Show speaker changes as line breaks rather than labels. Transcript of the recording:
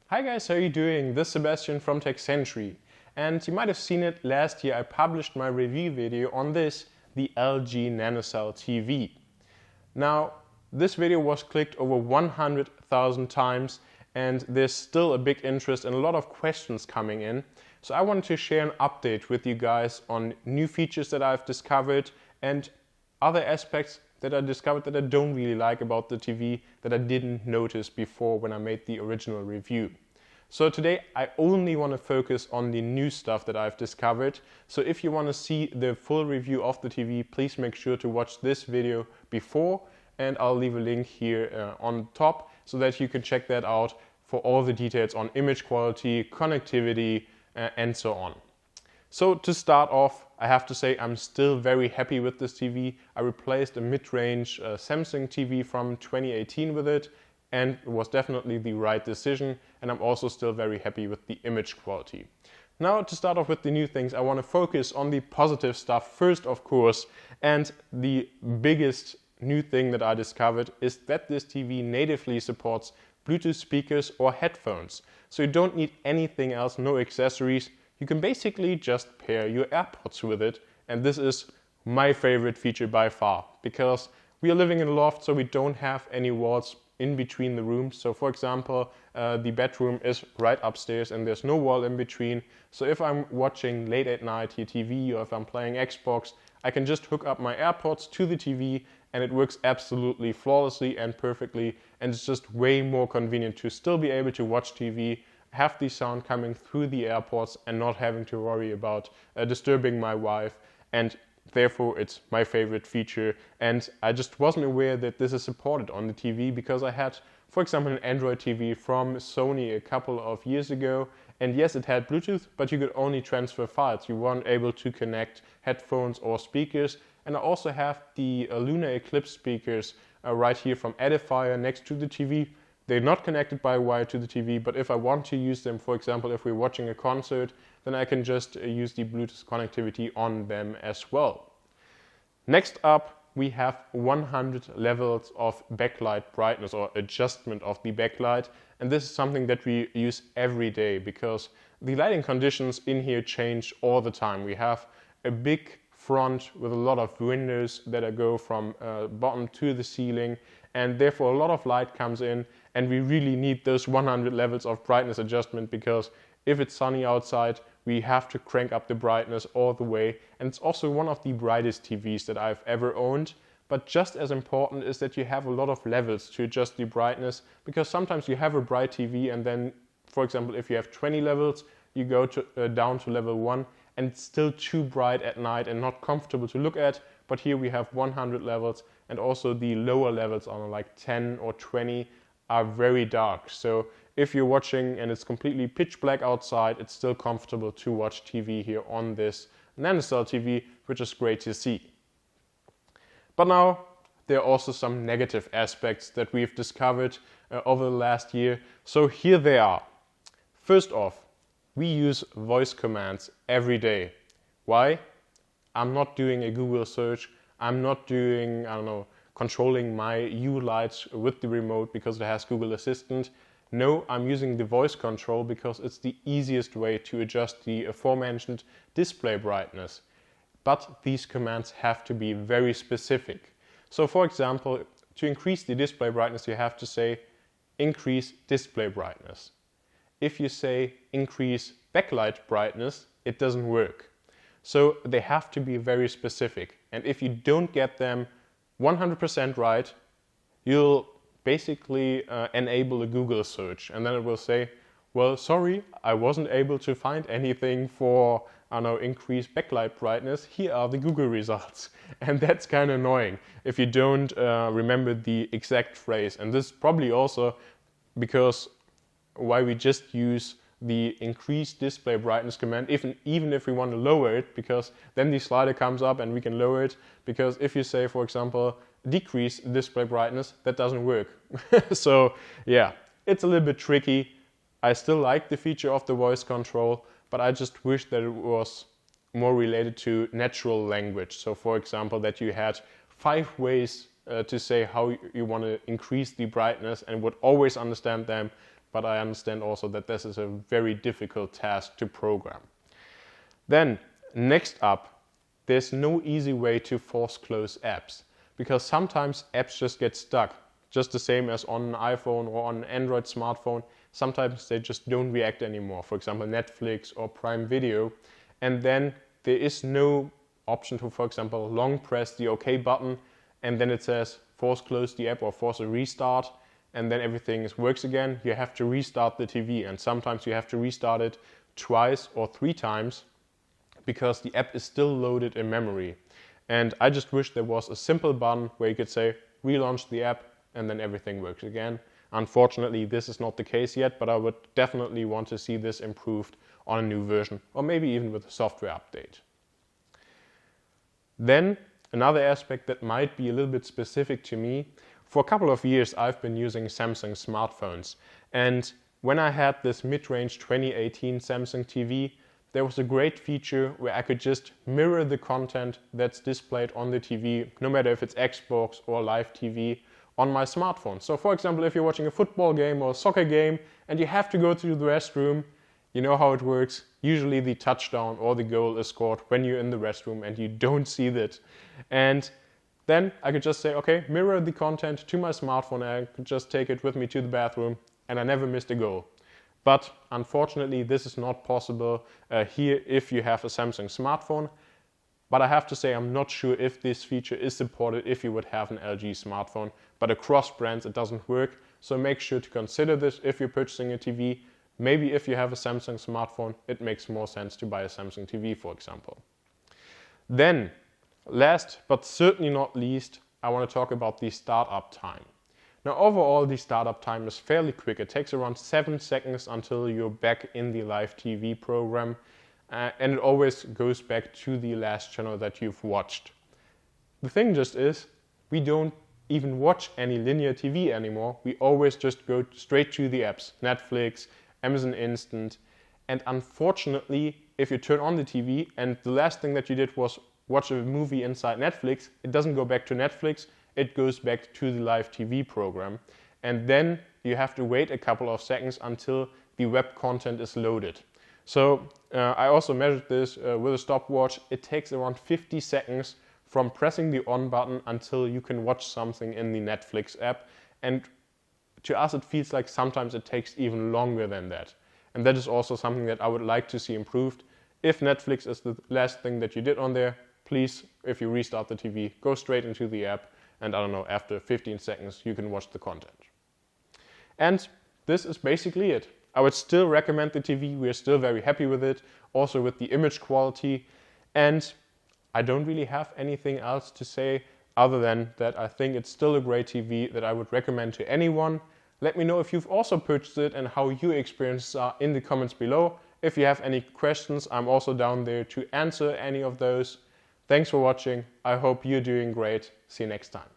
Hi guys, how are you doing? This is Sebastian from TechCentury, and you might have seen it last year. I published my review video on this, the LG NanoCell TV. Now, this video was clicked over 100,000 times and there's still a big interest and a lot of questions coming in. So I wanted to share an update with you guys on new features that I've discovered and other aspects that I discovered that I don't really like about the TV that I didn't notice before when I made the original review. So today I only want to focus on the new stuff that I've discovered. So if you want to see the full review of the TV, please make sure to watch this video before, and I'll leave a link here on top so that you can check that out for all the details on image quality, connectivity, and so on. So to start off, I have to say I'm still very happy with this TV. I replaced a mid-range Samsung TV from 2018 with it, and it was definitely the right decision, and I'm also still very happy with the image quality. Now to start off with the new things, I want to focus on the positive stuff first, of course, and the biggest new thing that I discovered is that this TV natively supports Bluetooth speakers or headphones. So you don't need anything else, no accessories. You can basically just pair your AirPods with it, and this is my favorite feature by far, because we are living in a loft, so we don't have any walls in between the rooms. So for example, the bedroom is right upstairs and there's no wall in between. So if I'm watching late at night here TV, or if I'm playing Xbox, I can just hook up my AirPods to the TV and it works absolutely flawlessly and perfectly, and it's just way more convenient to still be able to watch TV, have the sound coming through the AirPods and not having to worry about disturbing my wife, and therefore it's my favorite feature. And I just wasn't aware that this is supported on the TV because I had, for example, an Android TV from Sony a couple of years ago, and yes, it had Bluetooth, but you could only transfer files. You weren't able to connect headphones or speakers. And I also have the Lunar Eclipse speakers right here from Edifier next to the TV. They're not connected by wire to the TV, but if I want to use them, for example, if we're watching a concert, then I can just use the Bluetooth connectivity on them as well. Next up, we have 100 levels of backlight brightness or adjustment of the backlight. And this is something that we use every day because the lighting conditions in here change all the time. We have a big front with a lot of windows that go from bottom to the ceiling, and therefore a lot of light comes in, and we really need those 100 levels of brightness adjustment because if it's sunny outside, we have to crank up the brightness all the way. And it's also one of the brightest TVs that I've ever owned. But just as important is that you have a lot of levels to adjust the brightness, because sometimes you have a bright TV and then, for example, if you have 20 levels, you go down to level 1 and it's still too bright at night and not comfortable to look at. But here we have 100 levels, and also the lower levels on like 10 or 20 are very dark. So if you're watching and it's completely pitch black outside, it's still comfortable to watch TV here on this NanoCell TV, which is great to see. But now there are also some negative aspects that we've discovered over the last year. So here they are. First off, we use voice commands every day. Why? I'm not doing a Google search. I'm not doing, controlling my U lights with the remote because it has Google Assistant. No, I'm using the voice control because it's the easiest way to adjust the aforementioned display brightness. But these commands have to be very specific. So for example, to increase the display brightness, you have to say increase display brightness. If you say increase backlight brightness, it doesn't work. So they have to be very specific. And if you don't get them 100% right, you'll basically enable a Google search, and then it will say, well, sorry, I wasn't able to find anything for increased backlight brightness. Here are the Google results. And that's kind of annoying if you don't remember the exact phrase. And this is probably also because why we just use the increased display brightness command, even if we want to lower it, because then the slider comes up and we can lower it. Because if you say, for example, decrease display brightness, that doesn't work. So yeah, it's a little bit tricky. I still like the feature of the voice control, but I just wish that it was more related to natural language. So for example, that you had 5 ways to say how you want to increase the brightness and would always understand them, but I understand also that this is a very difficult task to program. Then, next up, there's no easy way to force close apps, because sometimes apps just get stuck, just the same as on an iPhone or on an Android smartphone. Sometimes they just don't react anymore, for example Netflix or Prime Video, and then there is no option to, for example, long press the OK button and then it says force close the app or force a restart, and then everything works again. You have to restart the TV, and sometimes you have to restart it twice or 3 times because the app is still loaded in memory. And I just wish there was a simple button where you could say relaunch the app and then everything works again. Unfortunately, this is not the case yet, but I would definitely want to see this improved on a new version, or maybe even with a software update. Then another aspect that might be a little bit specific to me. For a couple of years I've been using Samsung smartphones, and when I had this mid-range 2018 Samsung TV, there was a great feature where I could just mirror the content that's displayed on the TV, no matter if it's Xbox or live TV, on my smartphone. So for example, if you're watching a football game or a soccer game and you have to go to the restroom, you know how it works. Usually the touchdown or the goal is scored when you're in the restroom and you don't see that. And then I could just say, okay, mirror the content to my smartphone, and I could just take it with me to the bathroom, and I never missed a goal. But unfortunately, this is not possible here if you have a Samsung smartphone. But I have to say, I'm not sure if this feature is supported if you would have an LG smartphone. But across brands, it doesn't work. So make sure to consider this if you're purchasing a TV. Maybe if you have a Samsung smartphone, it makes more sense to buy a Samsung TV, for example. Then, last but certainly not least, I want to talk about the startup time. Now overall, the startup time is fairly quick. It takes around 7 seconds until you're back in the live TV program. And it always goes back to the last channel that you've watched. The thing just is, we don't even watch any linear TV anymore. We always just go straight to the apps, Netflix, Amazon Instant. And unfortunately, if you turn on the TV and the last thing that you did was watch a movie inside Netflix, it doesn't go back to Netflix, it goes back to the live TV program. And then you have to wait a couple of seconds until the web content is loaded. So I also measured this with a stopwatch. It takes around 50 seconds from pressing the on button until you can watch something in the Netflix app. And to us, it feels like sometimes it takes even longer than that. And that is also something that I would like to see improved. If Netflix is the last thing that you did on there, please, if you restart the TV, go straight into the app. And I don't know, after 15 seconds, you can watch the content. And this is basically it. I would still recommend the TV. We're still very happy with it, also with the image quality. And I don't really have anything else to say other than that I think it's still a great TV that I would recommend to anyone. Let me know if you've also purchased it and how your experiences are in the comments below. If you have any questions, I'm also down there to answer any of those. Thanks for watching. I hope you're doing great. See you next time.